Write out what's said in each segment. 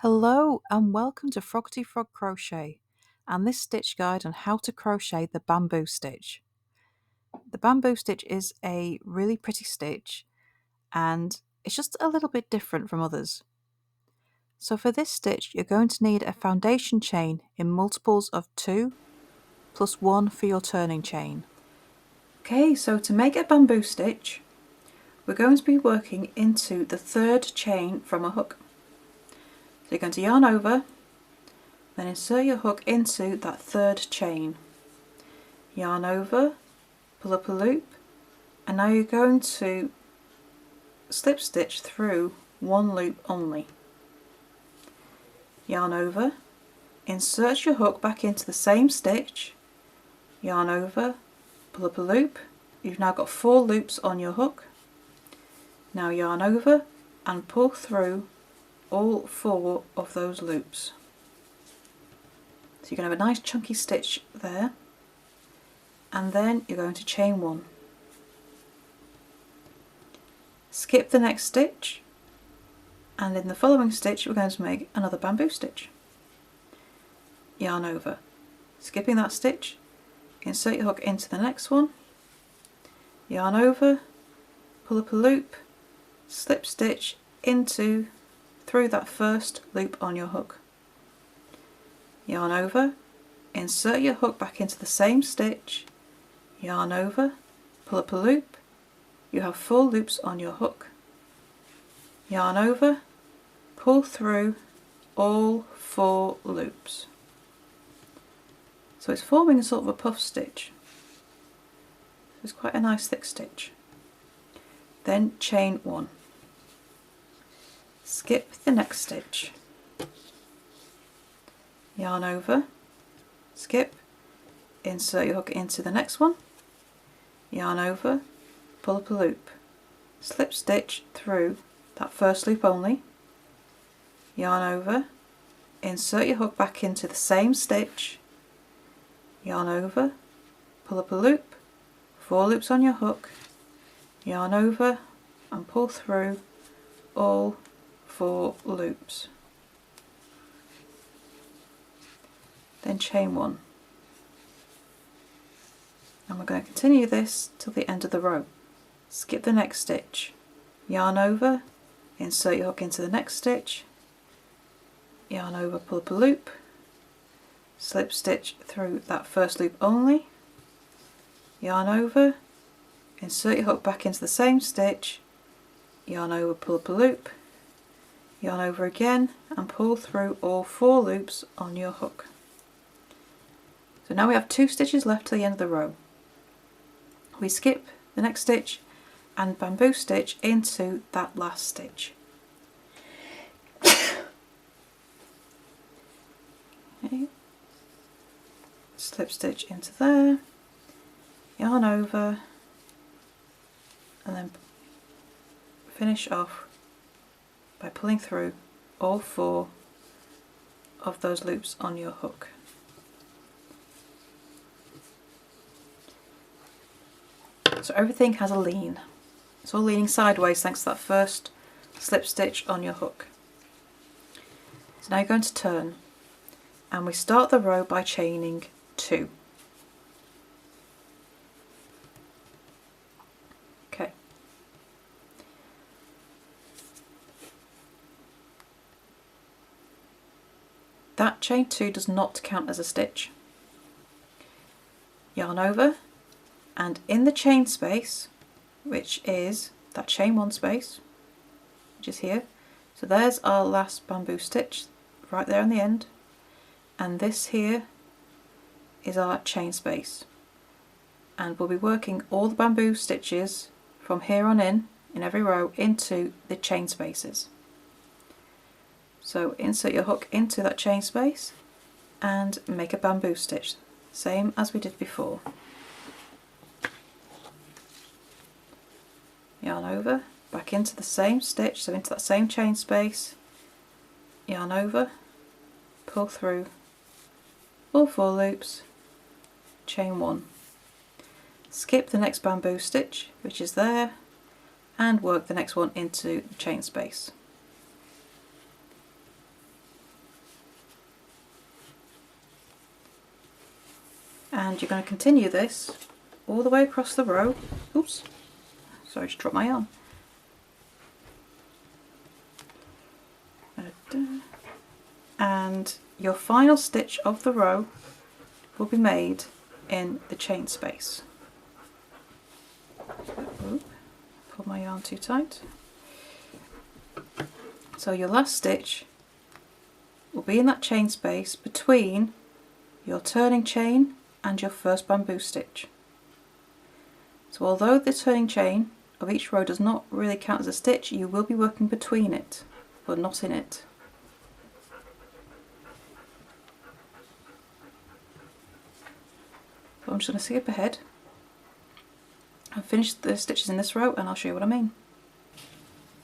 Hello and welcome to Froggy Frog Crochet and this stitch guide on how to crochet the bamboo stitch. The bamboo stitch is a really pretty stitch and it's just a little bit different from others. So for this stitch you're going to need a foundation chain in multiples of 2 plus 1 for your turning chain. Okay, so to make a bamboo stitch we're going to be working into the third chain from a hook. So you're going to yarn over, then insert your hook into that third chain. Yarn over, pull up a loop, and now you're going to slip stitch through one loop only. Yarn over, insert your hook back into the same stitch, yarn over, pull up a loop. You've now got 4 loops on your hook. Now yarn over and pull through all 4 of those loops. So you're going to have a nice chunky stitch there, and then you're going to chain 1. Skip the next stitch, and in the following stitch we're going to make another bamboo stitch. Yarn over, skipping that stitch, insert your hook into the next one, yarn over, pull up a loop, slip stitch through that first loop on your hook. Yarn over, insert your hook back into the same stitch, yarn over, pull up a loop. You have 4 loops on your hook. Yarn over, pull through all 4 loops. So it's forming a sort of a puff stitch. It's quite a nice thick stitch. Then chain 1. Skip the next stitch. Yarn over, skip, insert your hook into the next one, yarn over, pull up a loop, slip stitch through that first loop only, yarn over, insert your hook back into the same stitch, yarn over, pull up a loop, 4 loops on your hook, yarn over and pull through all 4 loops. Then chain 1. And we're going to continue this till the end of the row. Skip the next stitch, yarn over, insert your hook into the next stitch, yarn over, pull up a loop, slip stitch through that first loop only, yarn over, insert your hook back into the same stitch, yarn over, pull up a loop, yarn over again and pull through all 4 loops on your hook. So now we have 2 stitches left to the end of the row. We skip the next stitch and bamboo stitch into that last stitch. Okay. Slip stitch into there, yarn over, and then finish off by pulling through all 4 of those loops on your hook. So everything has a lean. It's all leaning sideways thanks to that first slip stitch on your hook. So now you're going to turn, and we start the row by chaining 2. Okay. That chain 2 does not count as a stitch. Yarn over, and in the chain space, which is that chain 1 space, which is here, so there's our last bamboo stitch right there on the end, and this here is our chain space, and we'll be working all the bamboo stitches from here on in every row into the chain spaces. So insert your hook into that chain space and make a bamboo stitch, same as we did before. Yarn over, back into the same stitch, so into that same chain space, yarn over, pull through all 4 loops, chain 1. Skip the next bamboo stitch, which is there, and work the next one into the chain space. And you're going to continue this all the way across the row. Oops, sorry, just dropped my yarn. And your final stitch of the row will be made in the chain space. Oop, pull my yarn too tight. So your last stitch will be in that chain space between your turning chain and your first bamboo stitch. So although the turning chain of each row does not really count as a stitch, you will be working between it, but not in it. So I'm just going to skip ahead and finish the stitches in this row and I'll show you what I mean.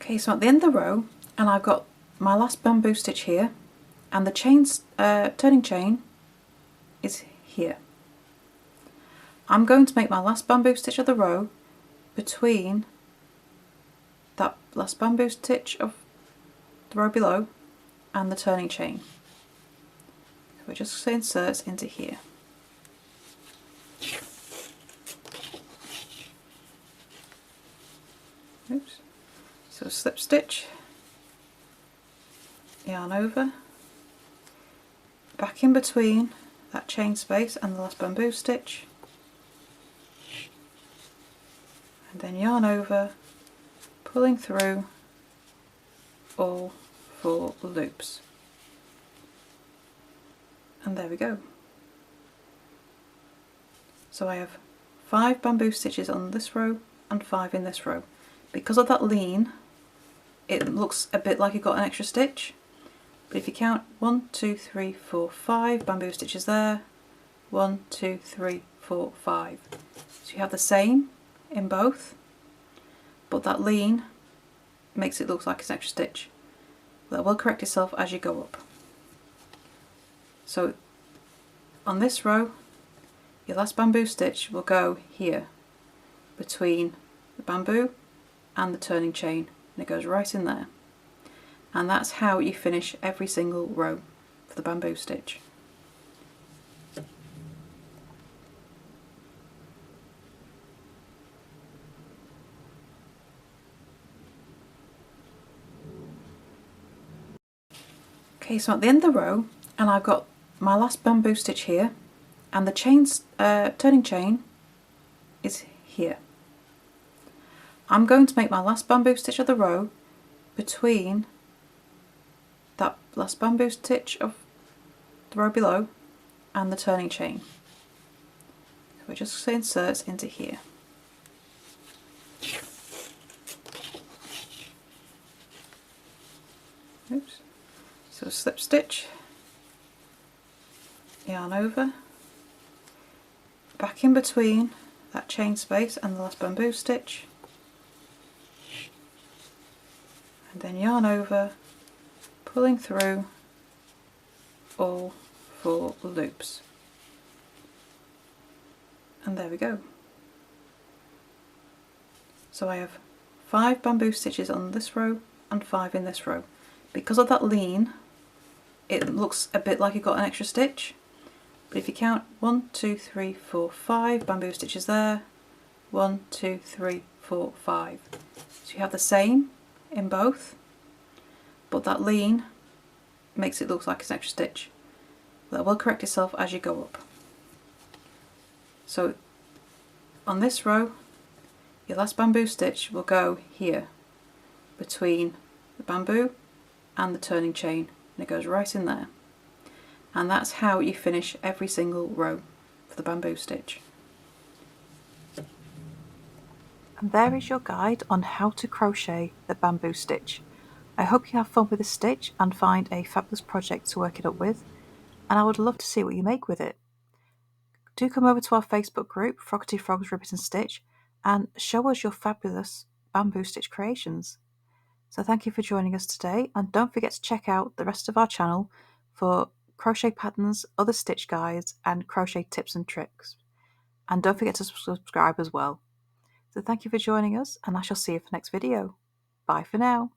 Okay, so at the end of the row, and I've got my last bamboo stitch here, and the turning chain is here. I'm going to make my last bamboo stitch of the row between that last bamboo stitch of the row below and the turning chain. So it just inserts into here. Oops. So slip stitch, yarn over, back in between that chain space and the last bamboo stitch, and then yarn over, pulling through all 4 loops. And there we go. So I have 5 bamboo stitches on this row and 5 in this row. Because of that lean, it looks a bit like it got an extra stitch, but if you count 1, 2, 3, 4, 5 bamboo stitches there, 1, 2, 3, 4, 5. So you have the same in both, but that lean makes it look like it's an extra stitch. That will correct itself as you go up. So on this row, your last bamboo stitch will go here between the bamboo and the turning chain, and it goes right in there. And that's how you finish every single row for the bamboo stitch. Okay, so at the end of the row, and I've got my last bamboo stitch here, and the turning chain is here. I'm going to make my last bamboo stitch of the row between that last bamboo stitch of the row below and the turning chain. So it just inserts into here. Oops. So slip stitch, yarn over, back in between that chain space and the last bamboo stitch, and then yarn over, pulling through all 4 loops. And there we go. So I have 5 bamboo stitches on this row and 5 in this row. Because of that lean, it looks a bit like it got an extra stitch, but if you count 1, 2, 3, 4, 5 bamboo stitches there, 1, 2, 3, 4, 5. So you have the same in both, but that lean makes it look like it's an extra stitch. That will correct itself as you go up. So on this row, your last bamboo stitch will go here between the bamboo and the turning chain, and it goes right in there. And that's how you finish every single row for the bamboo stitch. And there is your guide on how to crochet the bamboo stitch. I hope you have fun with this stitch and find a fabulous project to work it up with, and I would love to see what you make with it. Do come over to our Facebook group, Froggity Frogs Ribbit and Stitch, and show us your fabulous bamboo stitch creations. So thank you for joining us today, and don't forget to check out the rest of our channel for crochet patterns, other stitch guides, and crochet tips and tricks. And don't forget to subscribe as well. So thank you for joining us, and I shall see you for the next video. Bye for now.